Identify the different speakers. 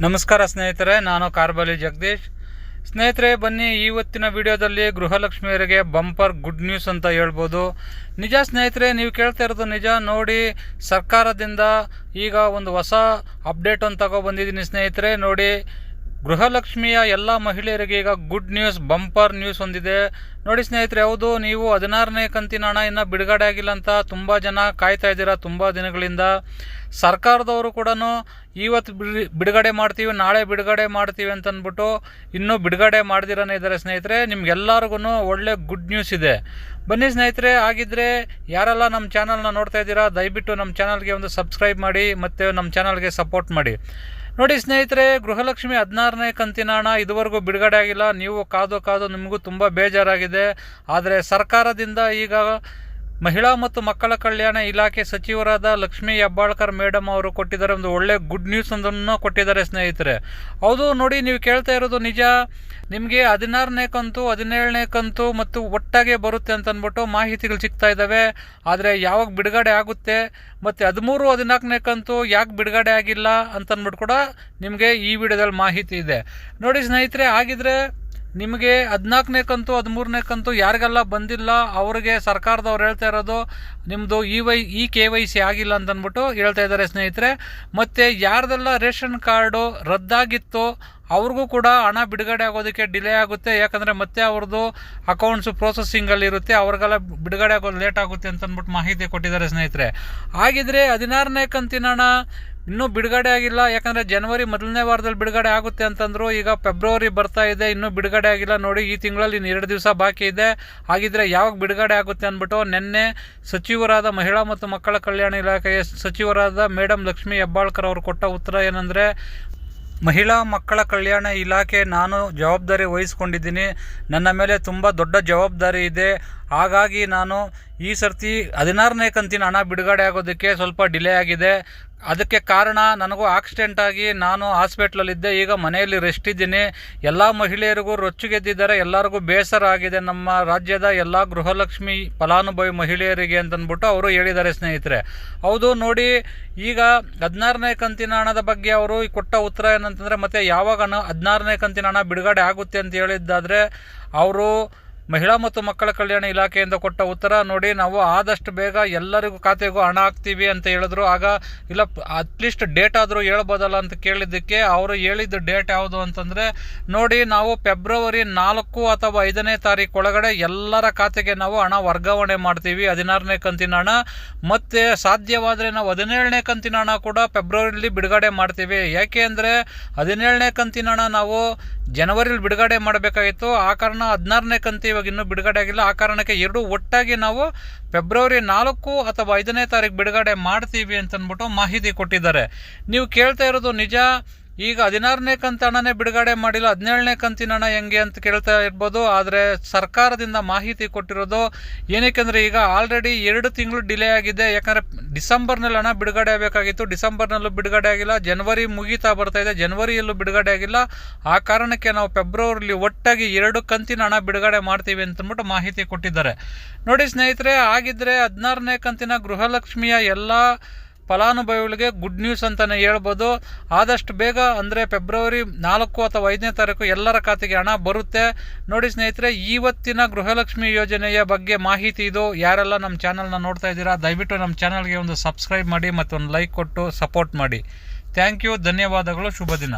Speaker 1: ನಮಸ್ಕಾರ ಸ್ನೇಹಿತರೆ, ನಾನು ಕಾರ್ಬಲಿ ಜಗದೀಶ್. ಸ್ನೇಹಿತರೆ, ಬನ್ನಿ ಇವತ್ತಿನ ವಿಡಿಯೋದಲ್ಲಿ ಗೃಹಲಕ್ಷ್ಮಿಯರಿಗೆ ಬಂಪರ್ ಗುಡ್ ನ್ಯೂಸ್ ಅಂತ ಹೇಳ್ಬೋದು. ನಿಜ ಸ್ನೇಹಿತರೆ, ನೀವು ಕೇಳ್ತಾ ಇರೋದು ನಿಜ. ನೋಡಿ, ಸರ್ಕಾರದಿಂದ ಈಗ ಒಂದು ಹೊಸ ಅಪ್ಡೇಟ್ ಅಂತ ತಗೊಬಂದಿದ್ದೀನಿ ಸ್ನೇಹಿತರೆ. ನೋಡಿ, ಗೃಹಲಕ್ಷ್ಮಿಯ ಎಲ್ಲ ಮಹಿಳೆಯರಿಗೆ ಈಗ ಗುಡ್ ನ್ಯೂಸ್, ಬಂಪರ್ ನ್ಯೂಸ್ ಹೊಂದಿದೆ. ನೋಡಿ ಸ್ನೇಹಿತರೆ, ಹೌದು, ನೀವು 16ನೇ ಕಂತಿನ ಹಣ ಇನ್ನೂ ಬಿಡುಗಡೆ ಆಗಿಲ್ಲ ಅಂತ ತುಂಬ ಜನ ಕಾಯ್ತಾ ಇದ್ದೀರಾ ತುಂಬ ದಿನಗಳಿಂದ. ಸರ್ಕಾರದವರು ಕೂಡ ಇವತ್ತು ಬಿಡುಗಡೆ ಮಾಡ್ತೀವಿ, ನಾಳೆ ಬಿಡುಗಡೆ ಮಾಡ್ತೀವಿ ಅಂತ ಅಂದ್ಬಿಟ್ಟು ಇನ್ನೂ ಬಿಡುಗಡೆ ಮಾಡ್ದಿರನೇ ಇದ್ದಾರೆ ಸ್ನೇಹಿತರೆ. ನಿಮ್ಗೆಲ್ಲರಿಗೂ ಒಳ್ಳೆ ಗುಡ್ ನ್ಯೂಸ್ ಇದೆ. ಬನ್ನಿ ಸ್ನೇಹಿತರೆ, ಆಗಿದ್ದರೆ ಯಾರೆಲ್ಲ ನಮ್ಮ ಚಾನಲ್ನ ನೋಡ್ತಾ ಇದ್ದೀರಾ, ದಯವಿಟ್ಟು ನಮ್ಮ ಚಾನಲ್ಗೆ ಒಂದು ಸಬ್ಸ್ಕ್ರೈಬ್ ಮಾಡಿ ಮತ್ತು ನಮ್ಮ ಚಾನಲ್ಗೆ ಸಪೋರ್ಟ್ ಮಾಡಿ. ನೋಡಿ ಸ್ನೇಹಿತರೆ, ಗೃಹಲಕ್ಷ್ಮಿ 16ನೇ ಕಂತಿನ ಹಣ ಇದುವರೆಗೂ ಬಿಡುಗಡೆ ಆಗಿಲ್ಲ. ನೀವು ಕಾದು ನಿಮಗೂ ತುಂಬ ಬೇಜಾರಾಗಿದೆ. ಆದರೆ ಸರ್ಕಾರದಿಂದ ಈಗ ಮಹಿಳಾ ಮತ್ತು ಮಕ್ಕಳ ಕಲ್ಯಾಣ ಇಲಾಖೆ ಸಚಿವರಾದ ಲಕ್ಷ್ಮೀ ಹೆಬ್ಬಾಳ್ಕರ್ ಮೇಡಮ್ ಅವರು ಕೊಟ್ಟಿದ್ದಾರೆ ಒಂದು ಒಳ್ಳೆ ಗುಡ್ ನ್ಯೂಸ್ ಒಂದನ್ನು ಕೊಟ್ಟಿದ್ದಾರೆ ಸ್ನೇಹಿತರೆ. ಹೌದು, ನೋಡಿ, ನೀವು ಕೇಳ್ತಾ ಇರೋದು ನಿಜ. ನಿಮಗೆ 16ನೇ ಕಂತು, 17ನೇ ಕಂತು ಮತ್ತು ಒಟ್ಟಾಗೆ ಬರುತ್ತೆ ಅಂತ ಅಂದ್ಬಿಟ್ಟು ಮಾಹಿತಿಗಳು ಸಿಗ್ತಾ ಇದ್ದಾವೆ. ಆದರೆ ಯಾವಾಗ ಬಿಡುಗಡೆ ಆಗುತ್ತೆ ಮತ್ತು 13, 14ನೇ ಕಂತು ಯಾಕೆ ಬಿಡುಗಡೆ ಆಗಿಲ್ಲ ಅಂತಂದ್ಬಿಟ್ಟು ಕೂಡ ನಿಮಗೆ ಈ ವಿಡಿಯೋದಲ್ಲಿ ಮಾಹಿತಿ ಇದೆ. ನೋಡಿ ಸ್ನೇಹಿತರೆ, ಆಗಿದ್ರೆ ನಿಮಗೆ 14ನೇ ಕಂತು, 13ನೇ ಕಂತು ಯಾರಿಗೆಲ್ಲ ಬಂದಿಲ್ಲ ಅವ್ರಿಗೆ ಸರ್ಕಾರದವ್ರು ಹೇಳ್ತಾ ಇರೋದು ನಿಮ್ಮದು KYC ಆಗಿಲ್ಲ ಅಂತಂದ್ಬಿಟ್ಟು ಹೇಳ್ತಾ ಇದ್ದಾರೆ ಸ್ನೇಹಿತರೆ. ಮತ್ತು ಯಾರ್ದೆಲ್ಲ ರೇಷನ್ ಕಾರ್ಡು ರದ್ದಾಗಿತ್ತು ಅವ್ರಿಗೂ ಕೂಡ ಹಣ ಬಿಡುಗಡೆ ಆಗೋದಕ್ಕೆ ಡಿಲೇ ಆಗುತ್ತೆ. ಯಾಕಂದರೆ ಮತ್ತೆ ಅವ್ರದ್ದು ಅಕೌಂಟ್ಸು ಪ್ರೊಸೆಸಿಂಗಲ್ಲಿರುತ್ತೆ, ಅವ್ರಿಗೆಲ್ಲ ಬಿಡುಗಡೆ ಆಗೋದು ಲೇಟ್ ಆಗುತ್ತೆ ಅಂತಂದ್ಬಿಟ್ಟು ಮಾಹಿತಿ ಕೊಟ್ಟಿದ್ದಾರೆ ಸ್ನೇಹಿತರೆ. ಹಾಗಿದ್ರೆ 16ನೇ ಕಂತಿನ ಹಣ ಇನ್ನೂ ಬಿಡುಗಡೆ ಆಗಿಲ್ಲ. ಯಾಕಂದರೆ ಜನವರಿ ಮೊದಲನೇ ವಾರದಲ್ಲಿ ಬಿಡುಗಡೆ ಆಗುತ್ತೆ ಅಂತಂದರು. ಈಗ ಫೆಬ್ರವರಿ ಬರ್ತಾ ಇದೆ, ಇನ್ನೂ ಬಿಡುಗಡೆ ಆಗಿಲ್ಲ. ನೋಡಿ, ಈ ತಿಂಗಳಲ್ಲಿ 2 ದಿವಸ ಬಾಕಿ ಇದೆ. ಹಾಗಿದ್ರೆ ಯಾವಾಗ ಬಿಡುಗಡೆ ಆಗುತ್ತೆ ಅಂದ್ಬಿಟ್ಟು ನಿನ್ನೆ ಸಚಿವರಾದ ಮಹಿಳಾ ಮತ್ತು ಮಕ್ಕಳ ಕಲ್ಯಾಣ ಇಲಾಖೆಯ ಸಚಿವರಾದ ಮೇಡಮ್ ಲಕ್ಷ್ಮೀ ಹೆಬ್ಬಾಳ್ಕರ್ ಅವರು ಕೊಟ್ಟ ಉತ್ತರ ಏನಂದರೆ, ಮಹಿಳಾ ಮಕ್ಕಳ ಕಲ್ಯಾಣ ಇಲಾಖೆ ನಾನು ಜವಾಬ್ದಾರಿ ವಹಿಸ್ಕೊಂಡಿದ್ದೀನಿ. ನನ್ನ ಮೇಲೆ ತುಂಬ ದೊಡ್ಡ ಜವಾಬ್ದಾರಿ ಇದೆ. ಹಾಗಾಗಿ ನಾನು ಈ ಸರ್ತಿ 16ನೇ ಕಂತಿನ ಹಣ ಬಿಡುಗಡೆ ಆಗೋದಕ್ಕೆ ಸ್ವಲ್ಪ ಡಿಲೇ ಆಗಿದೆ. ಅದಕ್ಕೆ ಕಾರಣ, ನನಗೂ ಆಕ್ಸಿಡೆಂಟ್ ಆಗಿ ನಾನು ಹಾಸ್ಪಿಟ್ಲಲ್ಲಿದ್ದೆ. ಈಗ ಮನೆಯಲ್ಲಿ ರೆಸ್ಟ್ ಇದ್ದೀನಿ. ಎಲ್ಲ ಮಹಿಳೆಯರಿಗೂ ರೊಚ್ಚಿಗೆದ್ದಿದ್ದಾರೆ, ಎಲ್ಲರಿಗೂ ಬೇಸರ ಆಗಿದೆ ನಮ್ಮ ರಾಜ್ಯದ ಎಲ್ಲ ಗೃಹಲಕ್ಷ್ಮಿ ಫಲಾನುಭವಿ ಮಹಿಳೆಯರಿಗೆ ಅಂತಂದ್ಬಿಟ್ಟು ಅವರು ಹೇಳಿದ್ದಾರೆ ಸ್ನೇಹಿತರೆ. ಹೌದು, ನೋಡಿ, ಈಗ 16ನೇ ಕಂತಿನ ಹಣದ ಬಗ್ಗೆ ಅವರು ಕೊಟ್ಟ ಉತ್ತರ ಏನಂತಂದರೆ, ಮತ್ತು ಯಾವಾಗ 16ನೇ ಕಂತಿನ ಹಣ ಬಿಡುಗಡೆ ಆಗುತ್ತೆ ಅಂತ ಹೇಳಿದ್ದಾದರೆ ಅವರು ಮಹಿಳಾ ಮತ್ತು ಮಕ್ಕಳ ಕಲ್ಯಾಣ ಇಲಾಖೆಯಿಂದ ಕೊಟ್ಟ ಉತ್ತರ ನೋಡಿ, ನಾವು ಆದಷ್ಟು ಬೇಗ ಎಲ್ಲರಿಗೂ ಖಾತೆಗೂ ಹಣ ಹಾಕ್ತೀವಿ ಅಂತ ಹೇಳಿದ್ರು. ಆಗ ಇಲ್ಲ, ಅಟ್ಲೀಸ್ಟ್ ಡೇಟ್ ಆದರೂ ಹೇಳ್ಬೋದಲ್ಲ ಅಂತ ಕೇಳಿದ್ದಕ್ಕೆ ಅವರು ಹೇಳಿದ್ದು ಡೇಟ್ ಯಾವುದು ಅಂತಂದರೆ, ನೋಡಿ, ನಾವು ಫೆಬ್ರವರಿ 4 ಅಥವಾ 5ನೇ ತಾರೀಕು ಒಳಗಡೆ ಎಲ್ಲರ ಖಾತೆಗೆ ನಾವು ಹಣ ವರ್ಗಾವಣೆ ಮಾಡ್ತೀವಿ, 16ನೇ ಕಂತಿನ ಹಣ. ಮತ್ತು ಸಾಧ್ಯವಾದರೆ ನಾವು 17ನೇ ಕಂತಿನ ಹಣ ಕೂಡ ಫೆಬ್ರವರಿಲಿ ಬಿಡುಗಡೆ ಮಾಡ್ತೀವಿ. ಯಾಕೆ ಅಂದರೆ 17ನೇ ಕಂತಿನ ಹಣ ನಾವು ಜನವರಿಲಿ ಬಿಡುಗಡೆ ಮಾಡಬೇಕಾಗಿತ್ತು. ಆ ಕಾರಣ 16ನೇ ಕಂತು ಇವಾಗ ಇನ್ನೂ ಬಿಡುಗಡೆ ಆಗಿಲ್ಲ. ಆ ಕಾರಣಕ್ಕೆ ಎರಡೂ ಒಟ್ಟಾಗಿ ನಾವು ಫೆಬ್ರವರಿ 4 ಅಥವಾ 5ನೇ ತಾರೀಕು ಬಿಡುಗಡೆ ಮಾಡ್ತೀವಿ ಅಂತಂದ್ಬಿಟ್ಟು ಮಾಹಿತಿ ಕೊಟ್ಟಿದ್ದಾರೆ. ನೀವು ಕೇಳ್ತಾ ಇರೋದು ನಿಜ. ಈಗ 16ನೇ ಕಂತು ಹಣನೇ ಬಿಡುಗಡೆ ಮಾಡಿಲ್ಲ, 17ನೇ ಕಂತಿನ ಹಣ ಹೆಂಗೆ ಅಂತ ಕೇಳ್ತಾ ಇರ್ಬೋದು. ಆದರೆ ಸರ್ಕಾರದಿಂದ ಮಾಹಿತಿ ಕೊಟ್ಟಿರೋದು ಏನಕ್ಕೆ ಅಂದರೆ, ಈಗ ಆಲ್ರೆಡಿ 2 ತಿಂಗಳು ಡಿಲೇ ಆಗಿದೆ. ಯಾಕಂದರೆ ಡಿಸೆಂಬರ್ನಲ್ಲಿ ಹಣ ಬಿಡುಗಡೆ ಆಗಬೇಕಾಗಿತ್ತು, ಡಿಸೆಂಬರ್ನಲ್ಲೂ ಬಿಡುಗಡೆ ಆಗಿಲ್ಲ. ಜನವರಿ ಮುಗೀತಾ ಬರ್ತಾ ಇದೆ, ಜನವರಿಯಲ್ಲೂ ಬಿಡುಗಡೆ ಆಗಿಲ್ಲ. ಆ ಕಾರಣಕ್ಕೆ ನಾವು ಫೆಬ್ರವರಿಲಿ ಒಟ್ಟಾಗಿ 2 ಕಂತಿನ ಹಣ ಬಿಡುಗಡೆ ಮಾಡ್ತೀವಿ ಅಂತಂದ್ಬಿಟ್ಟು ಮಾಹಿತಿ ಕೊಟ್ಟಿದ್ದಾರೆ. ನೋಡಿ ಸ್ನೇಹಿತರೆ, ಆಗಿದ್ದರೆ 16ನೇ ಕಂತಿನ ಗೃಹಲಕ್ಷ್ಮಿಯ ಎಲ್ಲ ಫಲಾನುಭವಿಗಳಿಗೆ ಗುಡ್ ನ್ಯೂಸ್ ಅಂತಲೇ ಹೇಳ್ಬೋದು. ಆದಷ್ಟು ಬೇಗ ಅಂದರೆ ಫೆಬ್ರವರಿ 4 ಅಥವಾ 5ನೇ ತಾರೀಕು ಎಲ್ಲರ ಖಾತೆಗೆ ಹಣ ಬರುತ್ತೆ. ನೋಡಿ ಸ್ನೇಹಿತರೆ, ಇವತ್ತಿನ ಗೃಹಲಕ್ಷ್ಮಿ ಯೋಜನೆಯ ಬಗ್ಗೆ ಮಾಹಿತಿ ಇದು. ಯಾರೆಲ್ಲ ನಮ್ಮ ಚಾನಲ್ನ ನೋಡ್ತಾ ಇದ್ದೀರಾ, ದಯವಿಟ್ಟು ನಮ್ಮ ಚಾನಲ್ಗೆ ಒಂದು ಸಬ್ಸ್ಕ್ರೈಬ್ ಮಾಡಿ ಮತ್ತು ಒಂದು ಲೈಕ್ ಕೊಟ್ಟು ಸಪೋರ್ಟ್ ಮಾಡಿ. ಥ್ಯಾಂಕ್ ಯು, ಧನ್ಯವಾದಗಳು, ಶುಭ ದಿನ.